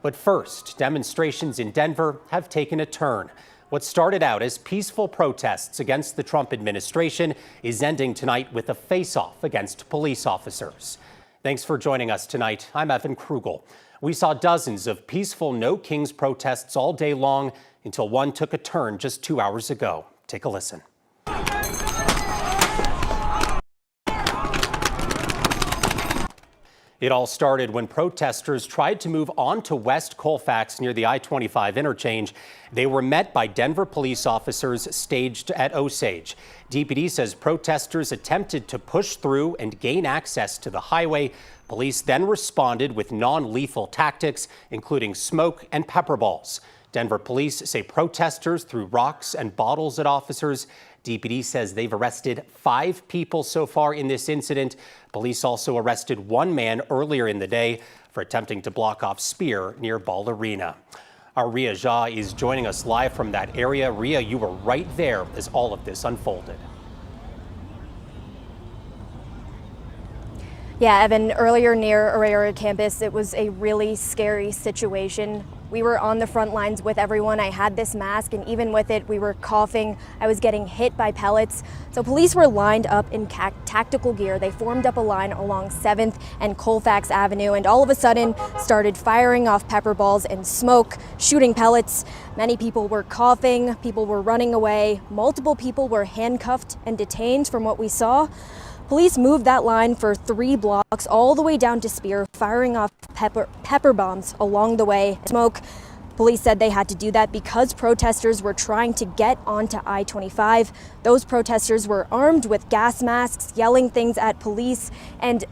But first, demonstrations in Denver have taken a turn. What started out as peaceful protests against the Trump administration is ending tonight with a face-off against police officers. Thanks for joining us tonight. I'm Evan Krugel. We saw dozens of peaceful No Kings protests all day long until one took a turn just 2 hours ago. Take a listen. It all started when protesters tried to move on to West Colfax near the I-25 interchange. They were met by Denver police officers staged at Osage. DPD says protesters attempted to push through and gain access to the highway. Police then responded with non-lethal tactics, including smoke and pepper balls. Denver police say protesters threw rocks and bottles at officers. DPD says they've arrested 5 people so far in this incident. Police also arrested 1 man earlier in the day for attempting to block off Spear near Ball Arena. Our Ria Jha is joining us live from that area. Ria, you were right there as all of this unfolded. Yeah, Evan, earlier near Aurora campus, it was a really scary situation. We were on the front lines with everyone. I had this mask, and even with it, we were coughing. I was getting hit by pellets. So police were lined up in tactical gear. They formed up a line along 7th and Colfax Avenue, and all of a sudden started firing off pepper balls and smoke, shooting pellets. Many people were coughing, people were running away. Multiple people were handcuffed and detained from what we saw. Police moved that line for 3 blocks all the way down to Spear, firing off pepper bombs along the way. Smoke. Police said they had to do that because protesters were trying to get onto I-25. Those protesters were armed with gas masks, yelling things at police. And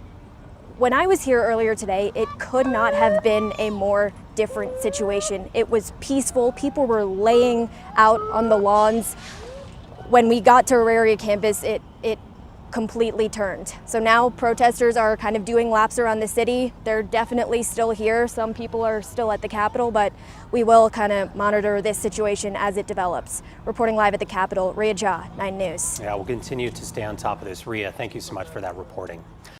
when I was here earlier today, it could not have been a more different situation. It was peaceful. People were laying out on the lawns. When we got to Aurora campus, it completely turned. So now protesters are kind of doing laps around the city. They're definitely still here. Some people are still at the Capitol, but we will kind of monitor this situation as it develops. Reporting live at the Capitol, Ria Jha, 9 News. Yeah, we'll continue to stay on top of this. Ria, thank you so much for that reporting.